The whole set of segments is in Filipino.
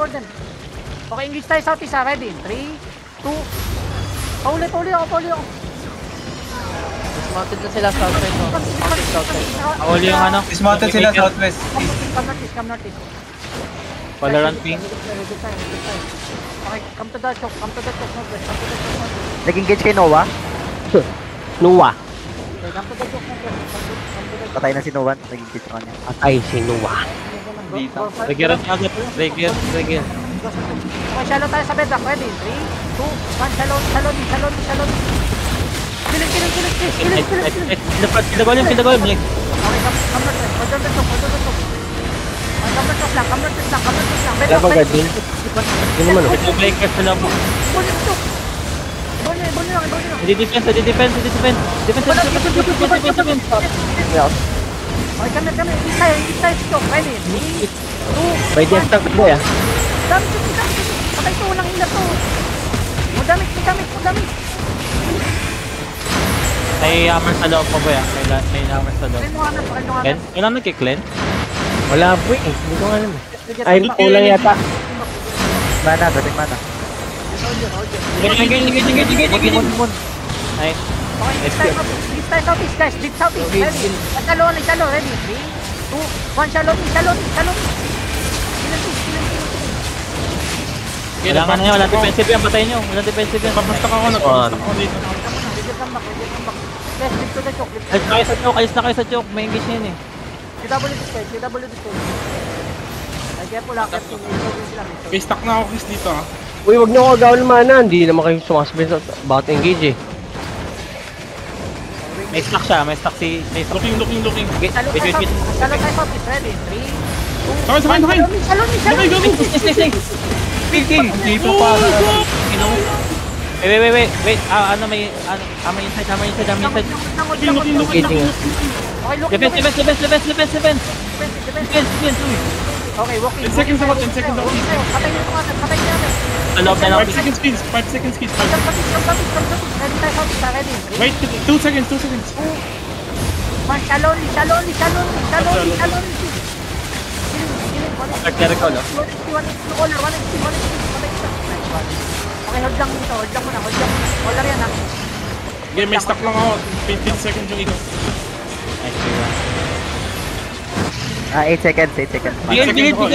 for them. Okay, English tayo southeast, ready? 3, 2, pauli ako. Dismounted na sila southwest. Pauli yung ano? Dismounted sila southwest. Come northeast. Valorant ping. Okay, come to the choke, northwest. Nag-engage kay Noah. Noah. Okay, come to the choke, northwest. Patay na si Noah. Nag-engage sa kanya. Patay si Noah. Regeran agad. Regen. Okay, shallow tayo sa bedrock. Ready? 3, 2, 1. Shallow. Kill. Pinagol yung. Okay, come northwest. Hold on the choke. Okay, come northwest lang. Wala bang guard din? Yun naman oh. Ito breaker sila mo. Hold on the choke. Bone lang. Hindi defense. Defense. Okay, kami. East tayo sa choke. Ready? 3, 2, May death tank boy ah. Dami. Patay to, walang hila to. Madamit. May hammer sa loob mo ba yan? May hammer sa loob. Ken? Wala nagkiklen? Wala boy eh. Hindi ko alam eh. Ay, kulang yata. Mana, dating mana. Engage. Ay. Okay, east tayo southeast, guys. Deep southeast. Ready? Shallow. Ready? 3, 2, 1. Shallow. Kailangan na yan. Walang defensive yan. Patayin nyo. Walang defensive yan. Papastak ako dito. Come back. Guys, deep to the choke. Alis na kayo sa choke. May engage na yun eh. CW this way. Ay, kaya pula. Okay, stuck na ako Chris dito ah. Uy, wag niyo ako agawan ng mana. Hindi naman kayo sumasabay sa about engage eh. May stock siya. May stock. Looking. Shallow tayo southeast. Ready? 3, 2, Sakay. Shallow. Go. King. Dito pa. Wait. May inside. Engaging ah. Okay, look. Defense. Okay, walking. 10 seconds ako. Patay niyo natin. Aloob na lang. 5 seconds speeds. Come southeast. Ready tayo southeast. Ready? Wait, 2 seconds. 1. Shallow. Jericho, no? 1 Okay, hold lang dito. Hold lang muna. Hold yan ha. Okay, may stuck lang ako. 15 seconds yung ikot. Nice, diba? 8 seconds. Bigyan yung bill, oh.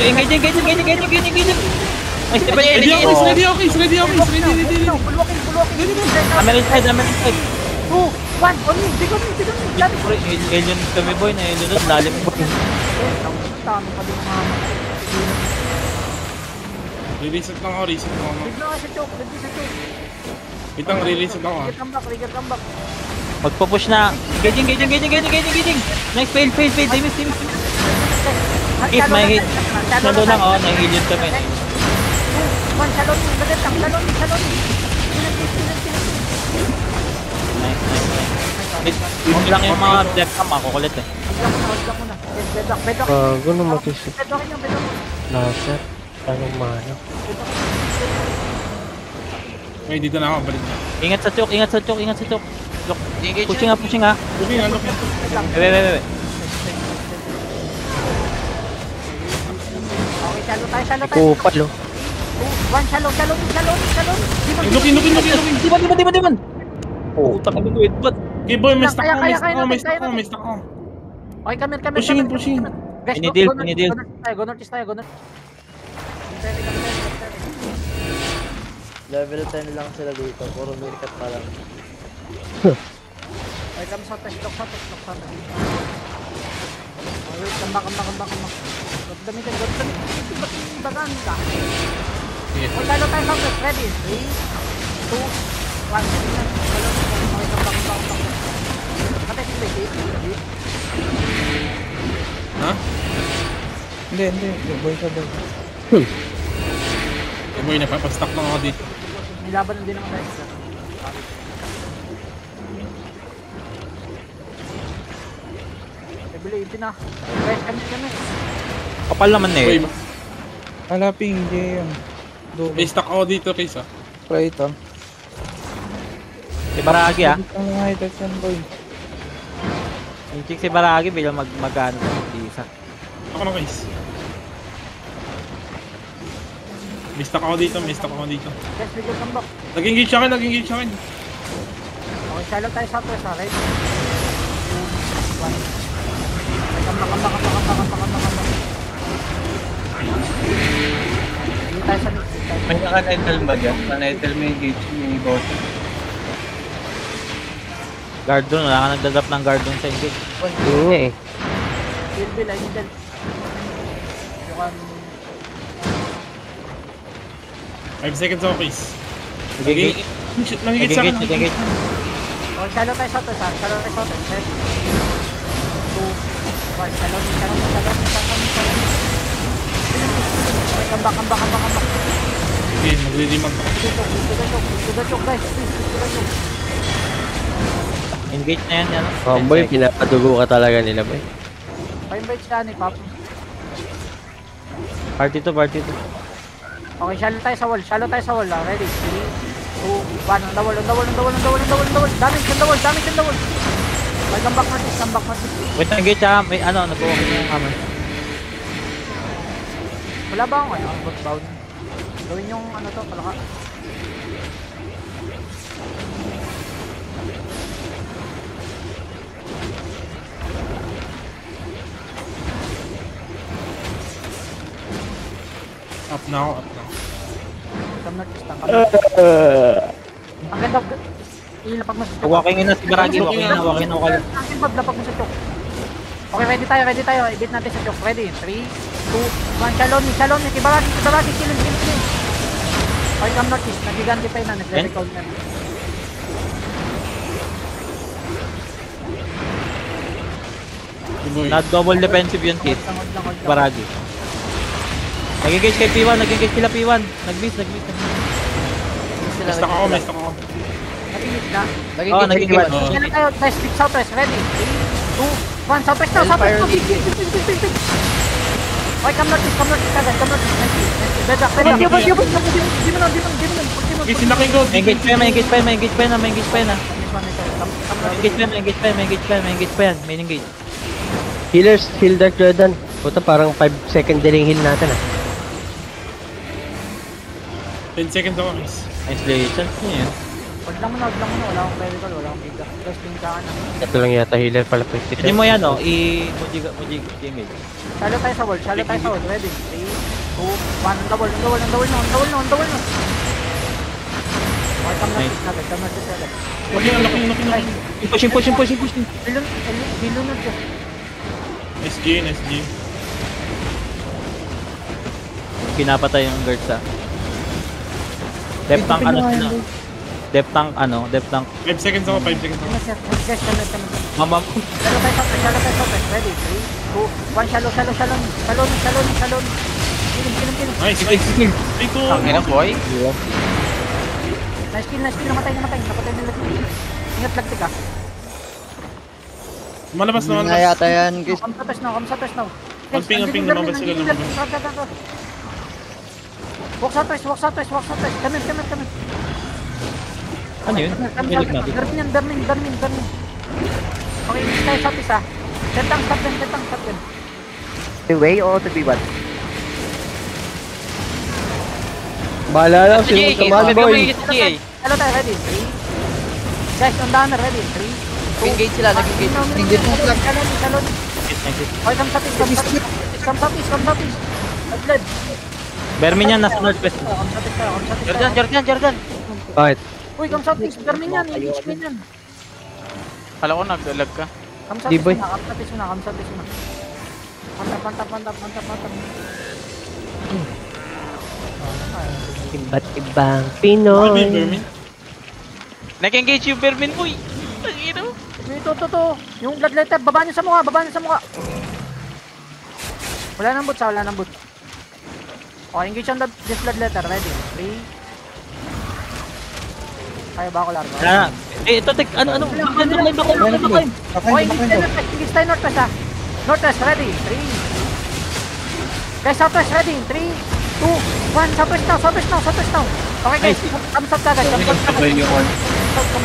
Engage. Ay, diba yun? Ready ako. Full walking. Hammer inside. 2, 1. On me. Big on me. Alien kami boy na alien doon. Lalim mo. Tama pa din mga Reset lang ako. Bigla ka sa choke. Wait lang, reset ako ah. Come back. Magpo-push na. Engaging. Nice, fail. They miss. Hit, may hit. Salo lang, oh. Nahihilyon kami. 1. Shallow. Nice. Hindi lang yung mga death cam, kukulit eh. Hold lang muna. Bedrock. Bago na matisip. Bedrockin yung Laser. Anong mana? Okay, dito na ako. Balik na. Ingat sa choke. Look, pushing ha. Looking. Wait. Okay, shallow tayo. Kupal oh. 1. Shallow. Looking. Di man. Puta ka nito, ba't? Okay boy, may stuck Kaya ako. Okay, come here. Pushing. Guys, Pinidil. Go northeast tayo. Level 10 lang sila dito. Puro mirkat pa lang. Okay, come sa test. Lock sa test. Okay, come back. Gamitin. Bagaan ka. Okay, lalo tayo sa test. Ready? 3, 2, 1. Okay, come back. Patay si Becky. Ha? Hindi. Boy. Boy, napapastock lang ako dito. Nilaban din naman tayo. Bili, ipin na. Guys, kami. Kapal naman eh. Boy, Halaping, game. may stuck ako dito, Chris ah. Try ito. Si Baragi ah. Ang mga high touch yan, boy. Yung chick si Baragi bilang mag-ano sa isa. Ako na, Chris. May stock ako dito, may stock ako dito. Guys, bigyan kambak. Nag-engage sa akin, nag-engage sa akin. Okay, shallow tayo southwest ha. Ready? 2, 1. Kambak. Hindi tayo sa mid. May naka-nettle ba dyan? Naka-nettle may gauge ni boss. Guard doon, wala ka nagdadrop ng guard doon sa engage. Yun nga eh. Bill, I need help. You can... 5 seconds ako, please. Nag-engage. Nag-engage sa akin. Nag-engage. Okay, shallow tayo southwest ha. Shallow tayo southwest. Ready? 2, 1. Shallow. Okay, kambak. Okay, magre-remag ako. To the choke, guys. Please, to the choke. Engage na yan, ano? Oh, boy, pinapadugo ka talaga nila, boy. Pa-invite siya ni Pop. Party to. Okay, shallow tayo sa wall ha. Ready? 3, 2, 1. On the wall. Damage on the wall. May comeback northeast. Wait, engage ha. May ano, nag-walk na yung hammer. Wala ba akong bound? Gawin yung ano to, palaka. Up now. Come northeast. Ang ganda. Ilapag mo sa choke. Walking in na si Baragi. Walking in na kayo. Akin paglapag mo sa choke. Okay, ready tayo. I-beat natin sa choke. Ready? 3, 2, 1. Shalom ni. Kibaragi. Killing. Okay, come northeast. Nagiganti pa yun na. Nagre-recall na. Not double defensive yun, kid. Hold lang. Baragi. Nag-engage kay P1. Nag-engage sila P1. Nag-miss. May stock ako. Natingit na. Oo, nag-engage. Kailan tayo? Tayo speed southwest. Ready? 3, 2, 1. Southwest na. Big. Okay, come northeast kagad. Bedrock. Di mo na. Okay, sinakin ko. May engage pa yan. Main engage. Healers, heal Dark Jordan. Puta, parang 5 second delaying heal natin ah. 10 seconds ako, miss. Isolation. Ano yun? Wala mo na. Wala akong clerical. Wala akong bigla. Guys, pinagkaan na. Ito lang yata healer pala 50. Hindi mo yan, oh. Muji engage. Shallow tayo sa wall. Ready? 3, 2, 1. On the wall na. Okay, come northeast agad. Laki. Pushing. Bilunod siya. SG. Pinapatay yung guard sa. Depth tank. 5 seconds ako. Guys, come. Mama. Shallow tayo southwest. Ready? 3, 2, 1. Shallow. Killing. Nice. 3, 2. Tangina, boy. Nice kill. Namatay nila. Ingat lagtik ka. Malabas naman. Yata yan, guys. Come southwest now. Ang ping lumabas sila. Walk southwest. Come in. Ano yun? Pilig natin. Darmin. Okay, tayo southeast ha. Setang, stop them. The way or to be what? Bahala lang, sino magkaman, boy. Hello tayo, ready? 3. Guys, on the hammer, ready? 3, 2, Engage sila, nag-engage. Shalom. Okay, come southeast. Agad. Bermin yan, nasa northwest. Come southeast. Jordan. Bakit? Uy, come southeast. Bermin yan. Engagement yan. Kala ko nag-lag ka. Come Di, boy. southeast na. Pantap. Iba't ibang Ano ba yung Pinoy. vermin? Nag-engage yung Bermin, boy. Tangina. Ito. Yung bloodletter, baba niyo sa mukha. Wala nang boot. Okay, engage on this bloodletter. Ready? 3. Kaya ba ako largo? Ito, ano? Backline. Okay, engage tayo northwest ha. Northwest, ready? 3. Guys, southwest, ready? 3, 2, 1. Southwest now. Okay guys, come south kagad. Come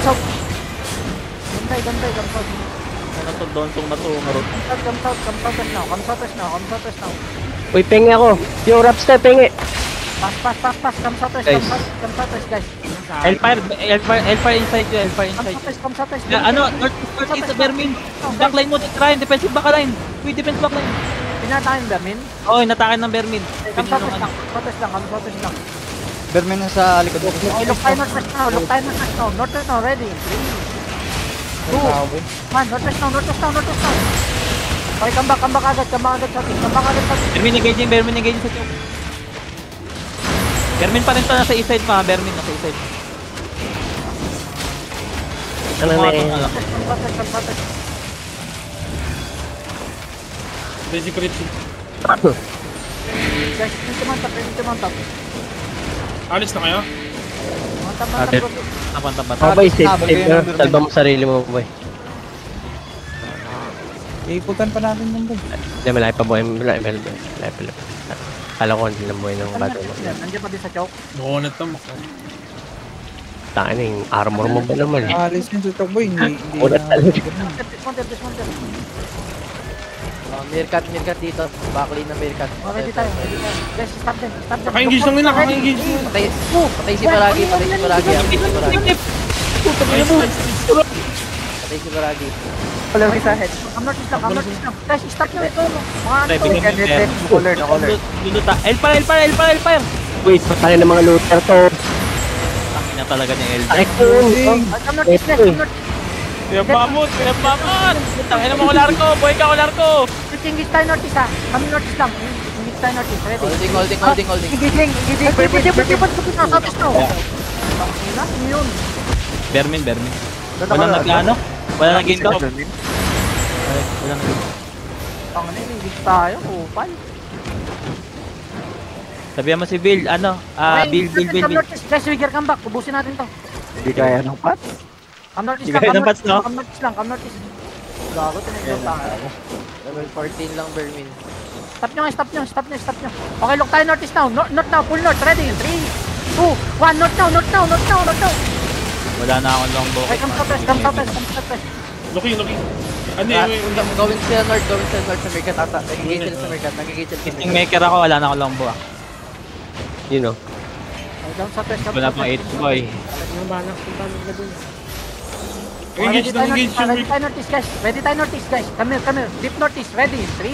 south. Gantay. Ano to, dontong na to, marot. Come southwest now. Uy, penge ako. Yung Rapster, penge. Pass. Come southwest, Guys. come southwest, guys. Hellfire inside you, Hellfire inside you. Come southwest. Ano, northeast sa Vermin. Backline mo, Ryan, defensive backline. Wait, defense backline. Pinatakin Vermin. Oo, natakan ng Vermin. Come southwest lang, come southwest lang. Bermin na sa likod. Okay, look tayo northwest now. Northwest now, ready. 3, 2, 1, northwest now. Okay, come back agad sa atin. Vermin engaging sa choke. Vermin pa rin to, nasa east side pa, Vermin nasa east side. Ano na eh. Come southwest. Basic Richie. Guys, dito man top. Alis na kayo? Tapan. Oh, boy, save na. Salba mo sarili mo, boy. Iikutan pa natin yung boy. Hindi, malaki pa, boy. Malaki pa. Kala ko hindi na buhay ng bato mo. Nandiyan pa din sa choke. Bukonat na mo. Takin na yung armor mo ba naman eh. Alis yung tutok boy. Hindi Ulat talaga. Dismounted. Meerkat dito. Backlane na Meerkat. Ready tayo. Guys, stop them. Naka-engage lang nila, naka-engage nila. Patay si Baragi. Patay si Baragi. Wala ko sa head. I'm not lang. Guys, stop nyo ito. Mga ano to. Color. Luluta. Hellfire. Wait, patay ng mga looter to. Takin na talaga ni El. Sakit ko. I'm not guys. Pinapamot. Tangina mo ko larko. Boy ka ko larko. Engage tayo northeast ha. Kami northeast lang. Engage tayo northeast. Ready? Holding. Engaging. Southeast now. Tangina, yun. Vermin. Walang nag-ano? Walang nag-inbox? Walang Tangina, engage tayo. Upal. Sabihan mo si Bill, Bill. Guys, Wigger, come back. Ubusin natin to. Hindi kaya ng pat. Come northeast Hindi kaya ng pats, no? Come northeast. Gago, tinigil tayo. Level 14 lang Bermin. Stop nyo. Okay, look tayo northeast now. North now, full north. Ready? 3, 2, 1, north now. Wala na akong longbow. Okay, come southwest. Looking. Ano Going sila north sa Meerkat ata. Nagigigil sa Meerkat. Kingmaker ako, wala na akong longbow. You know. Okay, come southwest. Wala pang 8 boy. Engage na, engage yung Ready tayo northeast, guys. Come here. Deep northeast. Ready? 3,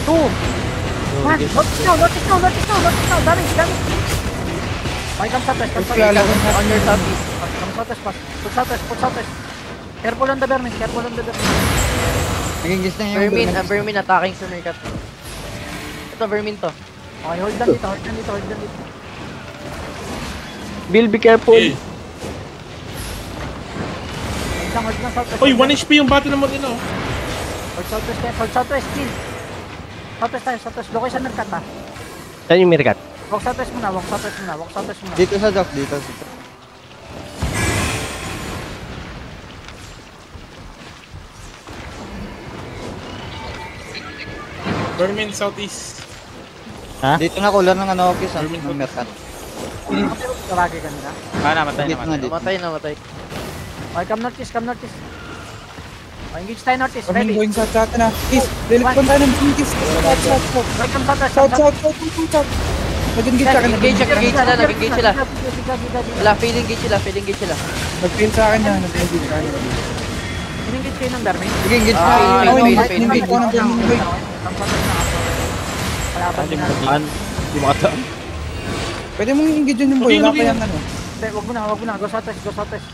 2, 1. Northeast now. Dami. Okay, come southwest. On your southeast. Come southwest, pass. Put southwest. Careful on the Vermin. Naging na yung Vermin attacking sa Meerkat. Ito, Vermin to. Okay, hold lang dito. Bill, be careful. Hold lang southwest. Uy, 1 HP yung bata naman din, oh. Hold southwest, chill. Southwest. Location ng cut, ha. Saan yung Meerkat? Walk southwest muna. Dito sa dock. Vermin Southeast. Dito na cooler ng Kiss. Ng Meerkat. Karagi kanina. Namatay. Dito na dito. Namatay. Okay, come northeast. Okay, engage tayo northeast. Kaming Ready? going south sa atin na. Kiss. Lilikpan tayo ng Kiss. South. Okay, come southwest. South. Nag-engage sa akin. Nag-engage sila. Wala, feeling gauge sila. Nag-fail sa akin na. Nag-engage sa akin. Engage kayo ng Vermin. Nag-engage Ah, sa akin. fail. Nag-engage ko ng Vermin boy. Hindi mo kataan. Pwede mong engage yun yung boy. Wala pa yan ano. Hindi, wag mo na. Go southwest.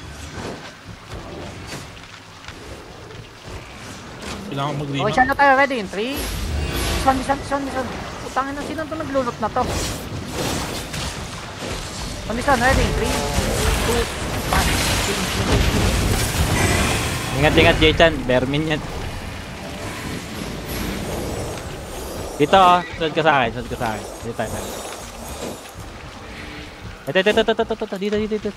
Kailangan mag-lima. Okay, siya na tayo. Ready? In 3. This one. Putangin na, sino ito naglulot na to? This one, ready? 3, 2, 1. Ingat, Jay-chan. Vermin yan. Dito, sunod ka sa akin. Dito tayo. Ito. Dito.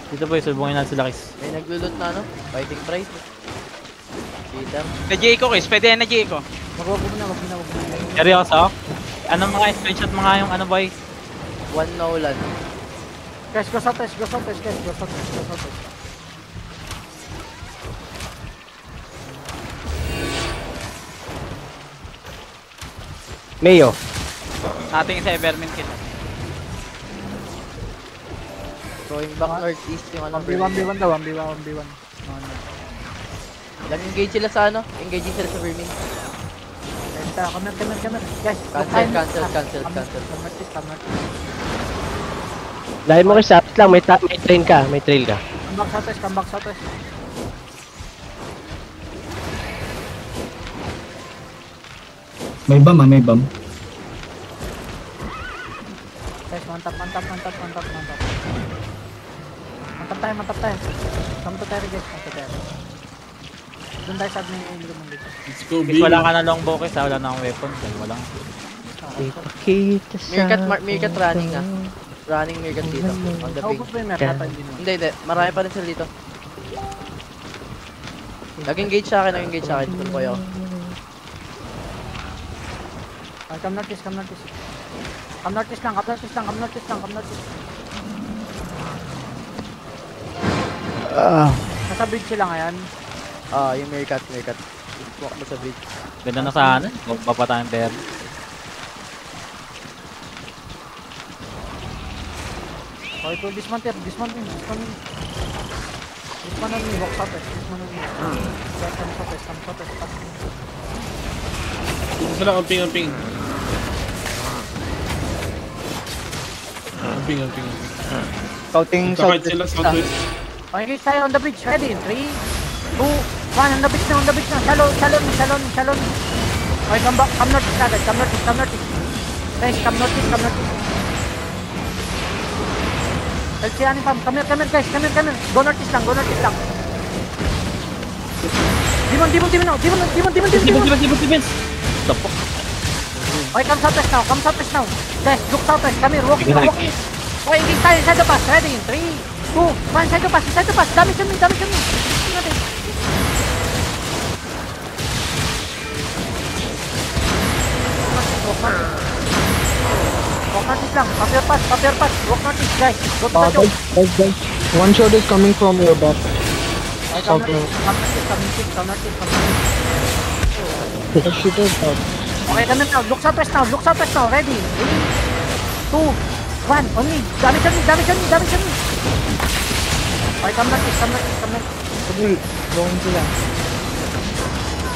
Dito boy, sulbungin natin sila, Kiss. May naglulot na fighting price. Cheater. Pwede yan na Jay ko. Wag mo na. Seryoso? Anong mga screenshot mga yung boy? 1 Nolan. Guys, go southwest. Mayo. Ating isa Evermin kill. Going back northeast yung ano. 1v1 daw, 1v1. Lang engage sila sa ano? Engaging sila sa Vermin. Come here. Guys, Cancel. Come here. Dahil mo kasi lang, may train ka, may trail ka. Come back southwest. May bomb. Guys, mantap. Mantap tayo. Come to tayo, guys. Doon tayo sa admin yung ilog dito. Let's go, B. Guys, wala ka na longbow kasi wala na akong weapon. Wala. Ipakita sa Meerkat running na. Running Meerkat dito. On the ping. Naubos ba yung merkata hindi mo? Hindi. Marami pa rin sila dito. Nag-engage sa akin. Doon po ako. Come northeast. Come northeast lang. Nasa bridge sila ngayon. Yung Meerkat. Walk mo sa bridge. Ganda na sana. Huwag pa tayong bear. Okay, to dismount me. Dismount on me. Walk southwest. Come southwest. Dito sila, ang ping. Ang ping. Scouting Kahit sila, southwest. Okay, guys, tayo on the bridge. Ready in 3, 2, 1. On the bridge na. Shalom. Okay, come northeast agad. Come northeast. Guys, come northeast. Elsianin pam. Come here, guys. Go northeast lang. Demon. Tapok. Okay, come southwest now. Guys, look southwest. Come here, walking. Okay, engage tayo. Side of pass. Ready in 3, 2, 1. Side of pass. Damage on me. Natin. Walk northeast lang. Papier pass. Walk northeast, guys. Go to the choke. Guys. One shot is coming from your back. Okay, come northeast. Shooter out. Okay, come now. Look southwest now. Ready. 3, 2, 1. On me. Damage on me. Okay, come northeast. Going sila.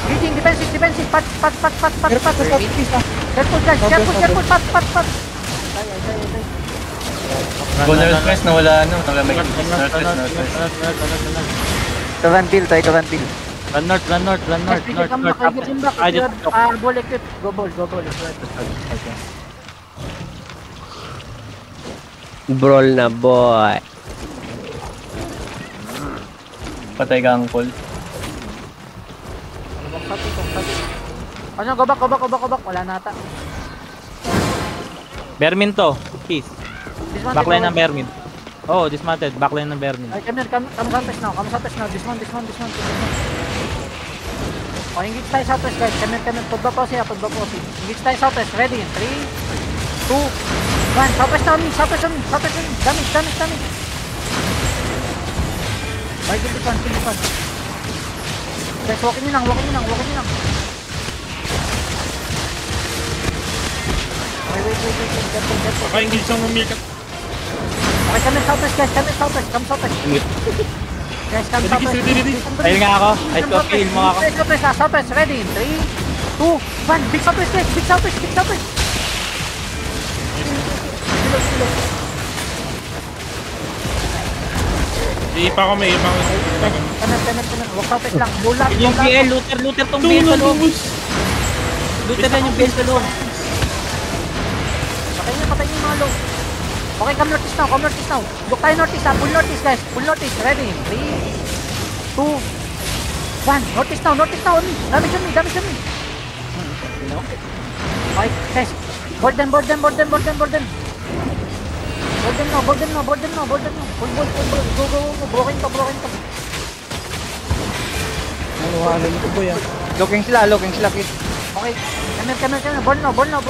Reading, defensive. Pat. Careful, guys. Careful. Pat. Go northwest na wala may northwest. Tayo ka Van Bill. Run north. Come back. I just Ball equip. Go ball. brawl na boy. Patay ka ang call. Ano, go back. Wala na ata. Vermin to. Peace. Dismount. Backline ng Vermin. Oh, dismounted. Backline ng Vermin. Ay, come southwest now. Dismount. Oh, engage tayo southwest, guys. Come here. Pagba po siya. Engage tayo southwest. Ready in 3, 2, 1. Southwest on me. Damage. Ay, kill this one. Guys, walking nyo lang. Wait. Careful. Paka-engage ang Meerkat. Okay, come southwest, guys. Come southwest. Guys, come southwest. Ready. Ayun nga ako. Ice coffee, heal mo ako. Southwest. Ready in 3, 2, 1. Big southwest, guys. Big southwest. Iipa ko, may ipa ko. Kanan. Walk southwest lang. Bulat. Yung BL, looter tong BL sa loob. Looter lang yung BL sa loob. Patay niyo yung mga low. Okay, come northeast now. Look tayo northeast, ha. Full northeast, guys. Ready? 3, 2, 1. Northeast now. Damage on me. Okay, guys. Board them. Board them now. Full ball. Go. Broken ka. Nanuhalan ko boy ah. Looking sila kid. Okay, come here. Board now. Board them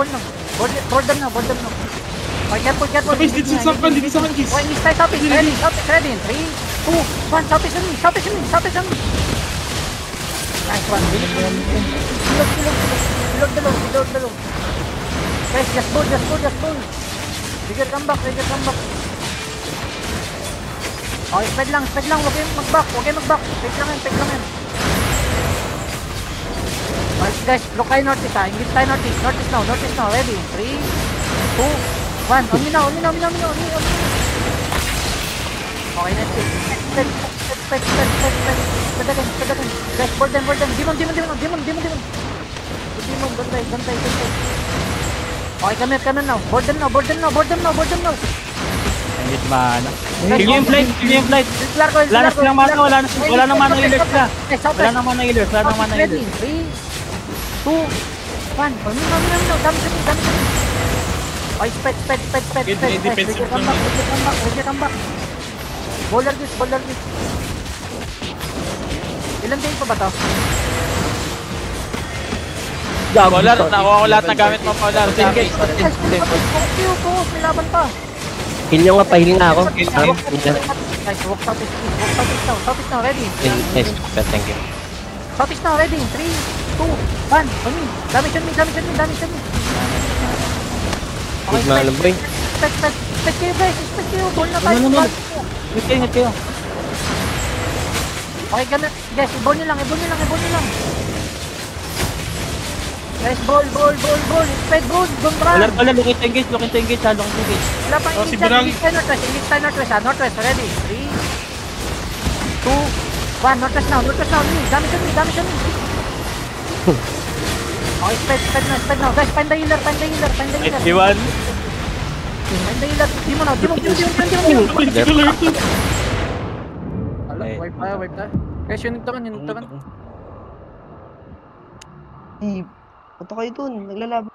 now. Okay, careful. Dito sa akin, guys. Okay, next time, ready. 3, 2, 1. Southeast on me. Nice one. Reload. Guys, just pull. Trigger comeback. Okay, speed lang. Huwag kayong mag-back. Take lang yan. Alright guys, look tayo northeast ha. Ingit tayo northeast now. Ready? 3, 2, 1. On me now. Okay, next speed. Speed again. Guys, board them. Demon. Gantay. Okay, come here now. Board them now. Engage mana. Kill yung flight. Larko. Wala na silang mana, wala nang mana healers sila. Wala nang mana healers. Ready? 3, 2, 1. Dami. Okay, speed. defensive Comeback. Bowler this. Ilan din pa ba to? Polar, nakuha ko lahat ng gamit mo, Polar. Guys, may laban pa. Heal nyo nga, pahil nga ako. Guys, walk southeast now. Ready? Nice, thank you. Southeast now, ready? 3, 2, 1. On me. Damage on me. Good mga boy. Expect kayo guys. Ball na tayo. No. Hit kayo. Okay, ganun. Guys, i-ball nyo lang. Guys, ball. Expect ball. Don't run. Polar, look into engage. Wala pang Oh, si engage Biragi. Engage tayo northwest ha. Northwest, ready? 3, 2, 1. Northwest now. Damage on me. Okay, speed now. Guys, find the healer. Iwan. Demon now. Demon. Wipe tayo. Guys, yun taman. Punta kayo dun, naglalaban.